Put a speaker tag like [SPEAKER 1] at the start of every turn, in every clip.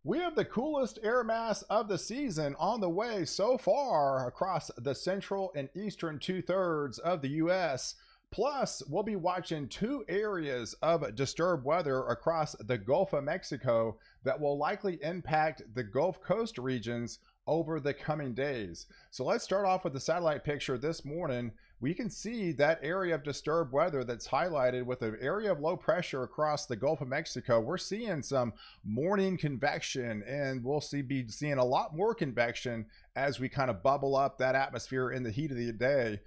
[SPEAKER 1] We have the coolest air mass of the season on the way so far across the central and eastern two-thirds of the U.S. Plus, we'll be watching two areas of disturbed weather across the Gulf of Mexico that will likely impact the Gulf Coast regions over the coming days. So let's start off with the satellite picture this morning. We can see that area of disturbed weather that's highlighted with an area of low pressure across the Gulf of Mexico. We're seeing some morning convection, and we'll be seeing a lot more convection as we kind of bubble up that atmosphere in the heat of the day.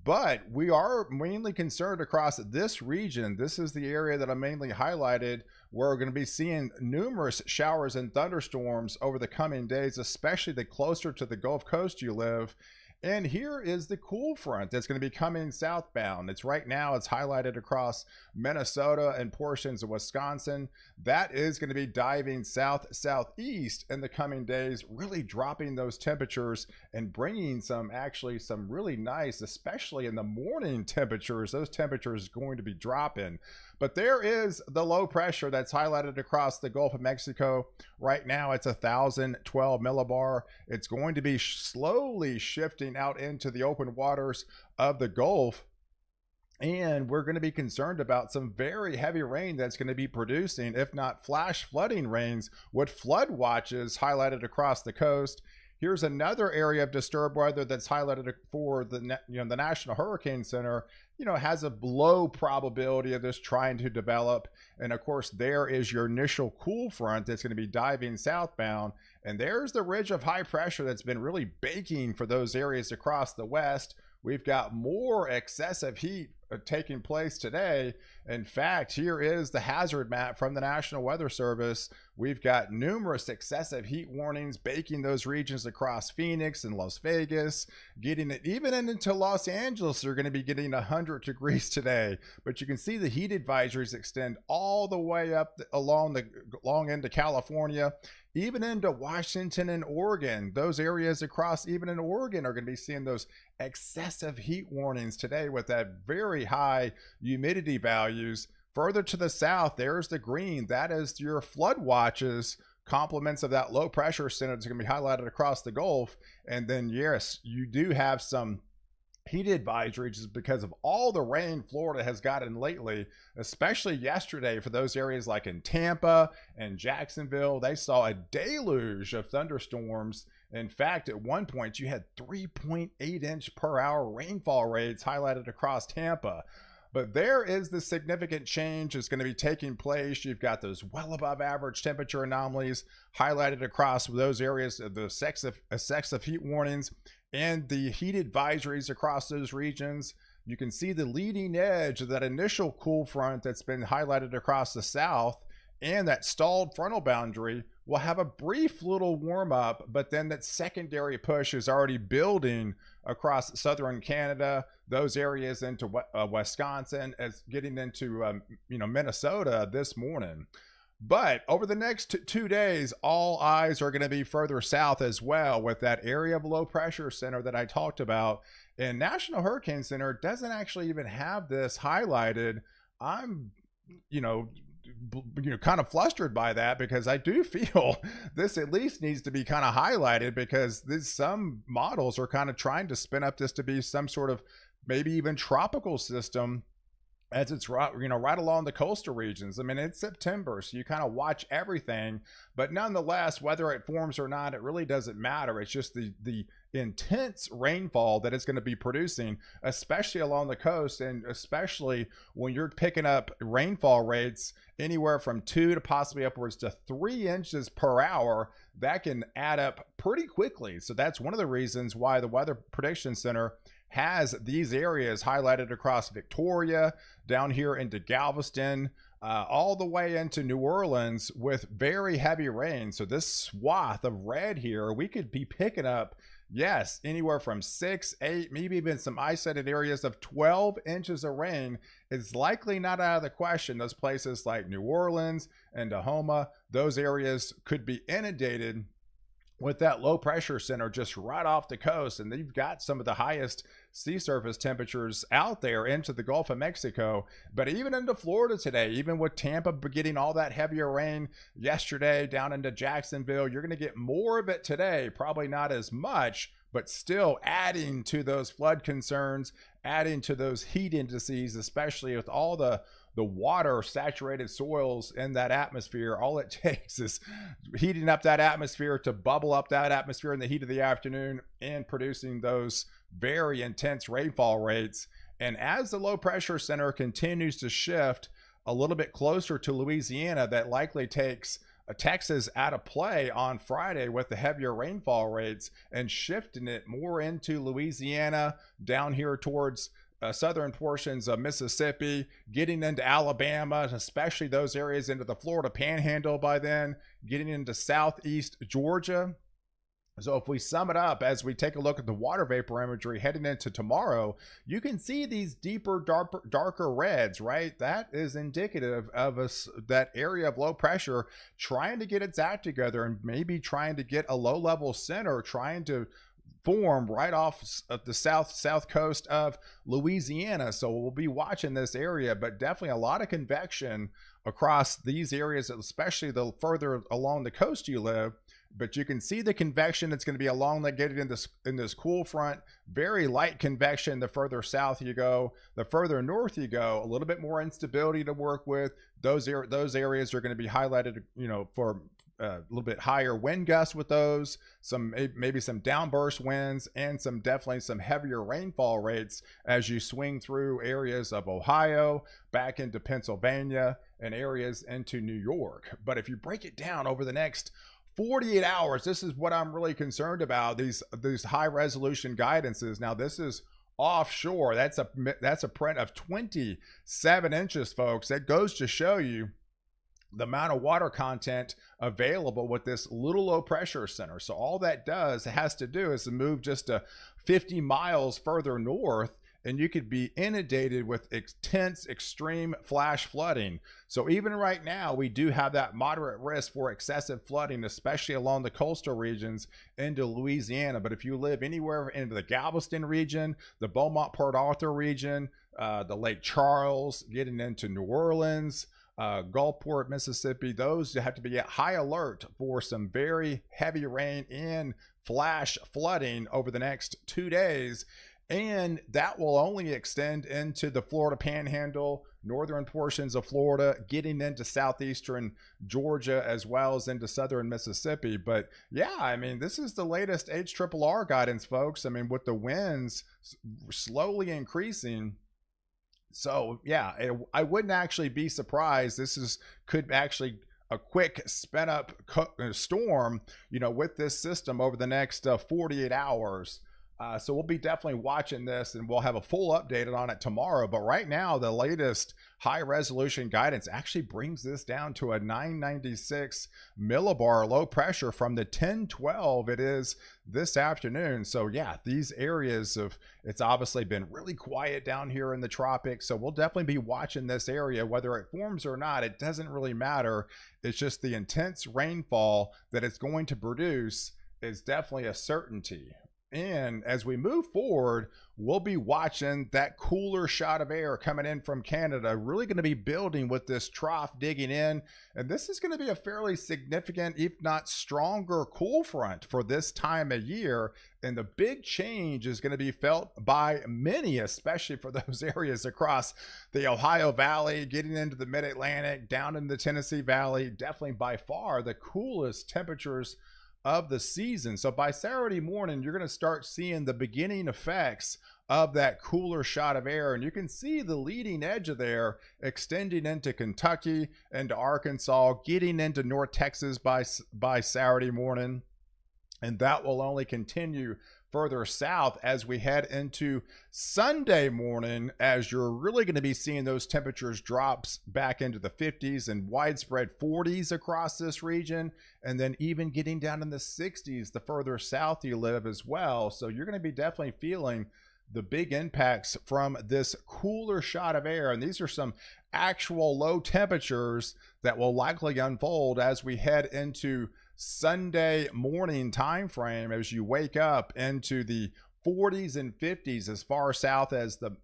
[SPEAKER 1] But we are mainly concerned across this region. This is the area that I mainly highlighted, where we're going to be seeing numerous showers and thunderstorms over the coming days, especially the closer to the Gulf Coast you live. And here is the cool front that's going to be coming southbound. It's right now, it's highlighted across Minnesota and portions of Wisconsin. That is going to be diving southeast in the coming days, really dropping those temperatures and bringing some really nice, especially in the morning temperatures. Those temperatures are going to be dropping. But there is the low pressure that's highlighted across the Gulf of Mexico. Right now, it's 1,012 millibar. It's going to be slowly shifting out into the open waters of the Gulf. And we're going to be concerned about some very heavy rain that's going to be producing, if not flash flooding rains, with flood watches highlighted across the coast. Here's another area of disturbed weather that's highlighted for the National Hurricane Center. Has a low probability of this trying to develop. And of course, there is your initial cool front that's going to be diving southbound. And there's the ridge of high pressure that's been really baking for those areas across the west. We've got more excessive heat taking place today. In fact, here is the hazard map from the National Weather Service. We've got numerous excessive heat warnings baking those regions across Phoenix and Las Vegas, getting it even into Los Angeles. They're going to be getting 100 degrees today. But you can see the heat advisories extend all the way up along into California, even into Washington and Oregon. Those areas across even in Oregon are going to be seeing those excessive heat warnings today with that very high humidity values. Further to the south, there's the green. That is your flood watches, complements of that low pressure center that's going to be highlighted across the Gulf. And then, yes, you do have some heat advisories because of all the rain Florida has gotten lately, especially yesterday for those areas like in Tampa and Jacksonville. They saw a deluge of thunderstorms. In fact, at one point, you had 3.8 inch per hour rainfall rates highlighted across Tampa. But there is the significant change that's going to be taking place. You've got those well above average temperature anomalies highlighted across those areas, the excessive heat warnings and the heat advisories across those regions. You can see the leading edge of that initial cool front that's been highlighted across the south, and that stalled frontal boundary will have a brief little warm up, but then that secondary push is already building across southern Canada, those areas into Wisconsin, as getting into Minnesota this morning. But over the next 2 days, all eyes are going to be further south as well, with that area of low pressure center that I talked about. And National Hurricane Center doesn't actually even have this highlighted. I'm kind of flustered by that, because I do feel this at least needs to be kind of highlighted, because some models are kind of trying to spin up this to be some sort of maybe even tropical system, as it's right along the coastal regions. I mean, it's September, so you kind of watch everything, but nonetheless, whether it forms or not, it really doesn't matter. It's just the intense rainfall that it's going to be producing, especially along the coast, and especially when you're picking up rainfall rates anywhere from 2 to possibly upwards to 3 inches per hour. That can add up pretty quickly. So that's one of the reasons why the Weather Prediction Center has these areas highlighted across Victoria, down here into Galveston, all the way into New Orleans with very heavy rain. So this swath of red here, we could be picking up, yes, anywhere from 6, 8, maybe even some isolated areas of 12 inches of rain. Is likely not out of the question. Those places like New Orleans and Oklahoma, those areas could be inundated with that low pressure center just right off the coast, and you've got some of the highest sea surface temperatures out there into the Gulf of Mexico, but even into Florida today, even with Tampa getting all that heavier rain yesterday down into Jacksonville, you're going to get more of it today, probably not as much, but still adding to those flood concerns, adding to those heat indices, especially with all the water saturated soils in that atmosphere. All it takes is heating up that atmosphere to bubble up that atmosphere in the heat of the afternoon and producing those very intense rainfall rates. And as the low pressure center continues to shift a little bit closer to Louisiana, that likely takes Texas out of play on Friday with the heavier rainfall rates and shifting it more into Louisiana, down here towards southern portions of Mississippi, getting into Alabama, especially those areas into the Florida Panhandle by then, getting into southeast Georgia. So if we sum it up, as we take a look at the water vapor imagery heading into tomorrow, you can see these deeper, darker reds, right? That is indicative of that area of low pressure trying to get its act together and maybe trying to get a low level center, trying to form right off of the south coast of Louisiana. So we'll be watching this area, but definitely a lot of convection across these areas, especially the further along the coast you live. But you can see the convection that's going to be along that, getting in this cool front. Very light convection the further south you go. The further north you go, a little bit more instability to work with. Those areas are going to be highlighted, for a little bit higher wind gusts with those, maybe some downburst winds, and definitely some heavier rainfall rates as you swing through areas of Ohio, back into Pennsylvania, and areas into New York. But if you break it down over the next 48 hours, this is what I'm really concerned about, these high resolution guidances. Now this is offshore. That's a print of 27 inches, folks. That goes to show you the amount of water content available with this little low pressure center. So all that has to do is to move just 50 miles further north, and you could be inundated with intense extreme flash flooding. So even right now, we do have that moderate risk for excessive flooding, especially along the coastal regions into Louisiana. But if you live anywhere into the Galveston region, the Beaumont Port Arthur region, the Lake Charles, getting into New Orleans, Gulfport, Mississippi, those have to be at high alert for some very heavy rain and flash flooding over the next 2 days. And that will only extend into the Florida Panhandle, northern portions of Florida, getting into southeastern Georgia, as well as into southern Mississippi. But yeah, I mean, this is the latest HRRR guidance, folks. I mean, with the winds slowly increasing. So yeah, I wouldn't actually be surprised. Could actually a quick spin up storm, with this system over the next 48 hours. So we'll be definitely watching this, and we'll have a full update on it tomorrow. But right now, the latest high resolution guidance actually brings this down to a 996 millibar low pressure from the 1012 it is this afternoon. So yeah, these areas it's obviously been really quiet down here in the tropics. So we'll definitely be watching this area, whether it forms or not. It doesn't really matter. It's just the intense rainfall that it's going to produce is definitely a certainty. And as we move forward, we'll be watching that cooler shot of air coming in from Canada, really going to be building with this trough digging in. And this is going to be a fairly significant, if not stronger, cool front for this time of year. And the big change is going to be felt by many, especially for those areas across the Ohio Valley, getting into the Mid-Atlantic, down in the Tennessee Valley. Definitely by far the coolest temperatures of the season. So by Saturday morning, you're going to start seeing the beginning effects of that cooler shot of air, and you can see the leading edge of there extending into Kentucky, into Arkansas, getting into North Texas by Saturday morning, and that will only continue further south as we head into Sunday morning, as you're really going to be seeing those temperatures drops back into the 50s and widespread 40s across this region, and then even getting down in the 60s the further south you live as well. So you're going to be definitely feeling the big impacts from this cooler shot of air, and these are some actual low temperatures that will likely unfold as we head into Sunday morning time frame as you wake up into the 40s and 50s as far south as the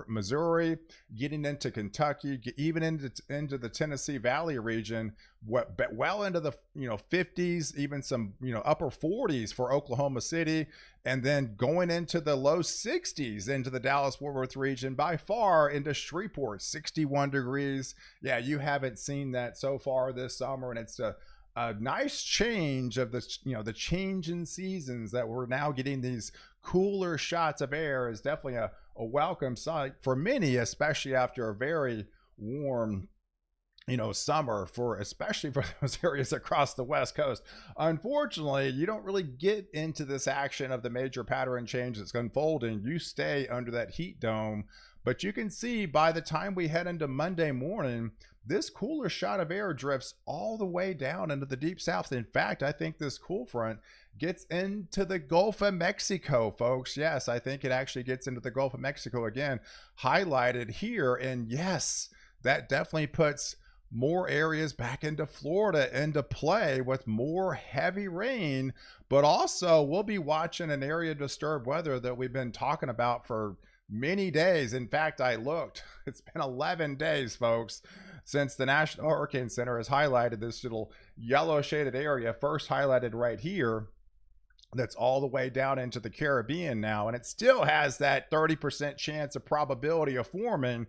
[SPEAKER 1] Missouri, getting into Kentucky, even into the Tennessee Valley region, well into the 50s, even some upper 40s for Oklahoma City, and then going into the low 60s into the Dallas-Fort Worth region, by far into Shreveport, 61 degrees. Yeah, you haven't seen that so far this summer, and it's a nice change of the change in seasons that we're now getting these cooler shots of air is definitely a welcome sight for many, especially after a very warm summer, especially for those areas across the West Coast. Unfortunately, you don't really get into this action of the major pattern change that's unfolding. You stay under that heat dome, but you can see by the time we head into Monday morning, this cooler shot of air drifts all the way down into the deep south. In fact, I think this cool front gets into the Gulf of Mexico, folks. Yes, I think it actually gets into the Gulf of Mexico again, highlighted here. And yes, that definitely puts more areas back into Florida into play with more heavy rain. But also, we'll be watching an area of disturbed weather that we've been talking about for many days. In fact, I looked, it's been 11 days, folks, since the National Hurricane Center has highlighted this little yellow shaded area, first highlighted right here, that's all the way down into the Caribbean now, and it still has that 30% chance of probability of forming.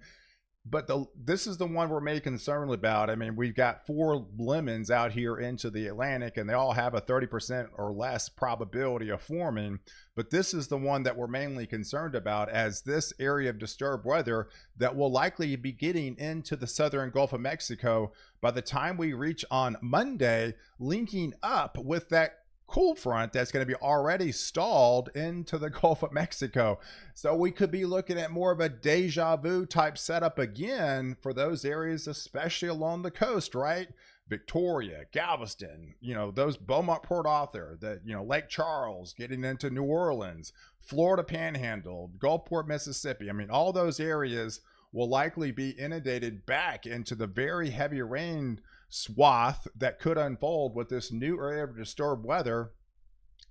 [SPEAKER 1] But this is the one we're mainly concerned about. I mean, we've got 4 lemons out here into the Atlantic, and they all have a 30% or less probability of forming. But this is the one that we're mainly concerned about, as this area of disturbed weather that will likely be getting into the southern Gulf of Mexico by the time we reach on Monday, linking up with that cool front that's going to be already stalled into the Gulf of Mexico. So we could be looking at more of a deja vu type setup again for those areas, especially along the coast, right? Victoria, Galveston, those Beaumont, Port Arthur, Lake Charles, getting into New Orleans, Florida Panhandle, Gulfport, Mississippi. I mean, all those areas will likely be inundated back into the very heavy rain swath that could unfold with this new area of disturbed weather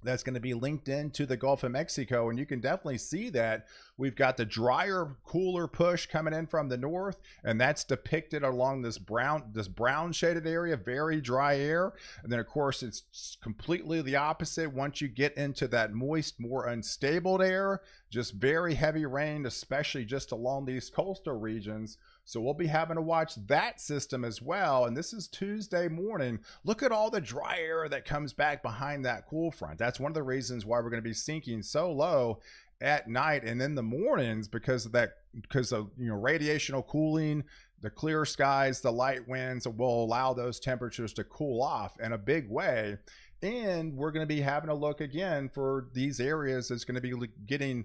[SPEAKER 1] that's going to be linked into the Gulf of Mexico. And you can definitely see that we've got the drier, cooler push coming in from the north, and that's depicted along this brown shaded area, very dry air. And then of course it's completely the opposite once you get into that moist, more unstable air, just very heavy rain, especially just along these coastal regions. So we'll be having to watch that system as well. And this is Tuesday morning. Look at all the dry air that comes back behind that cool front. That's one of the reasons why we're going to be sinking so low at night and in the mornings, because of radiational cooling, the clear skies, the light winds will allow those temperatures to cool off in a big way. And we're going to be having a look again for these areas that's going to be getting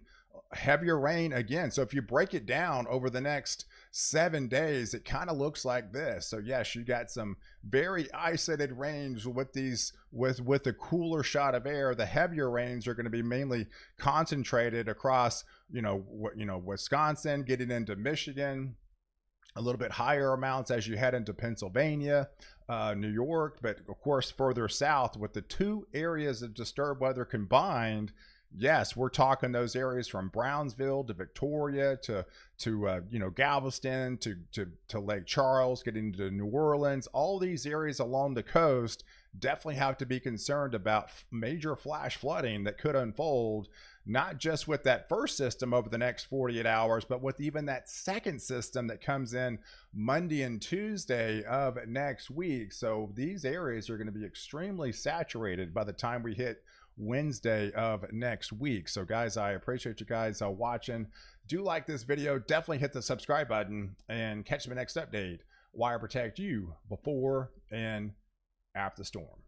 [SPEAKER 1] heavier rain again. So if you break it down over the next 7 days, it kind of looks like this. So yes, you got some very isolated rains with these with the cooler shot of air. The heavier rains are going to be mainly concentrated across Wisconsin, getting into Michigan, a little bit higher amounts as you head into Pennsylvania, New York, but of course further south with the 2 areas of disturbed weather combined. Yes, we're talking those areas from Brownsville to Victoria to Galveston to Lake Charles, getting to New Orleans. All these areas along the coast definitely have to be concerned about major flash flooding that could unfold, not just with that first system over the next 48 hours, but with even that second system that comes in Monday and Tuesday of next week. So these areas are going to be extremely saturated by the time we hit Wednesday of next week. So guys, I appreciate you guys watching. Do like this video, definitely hit the subscribe button, and catch me next update. Wire protect you before and after the storm.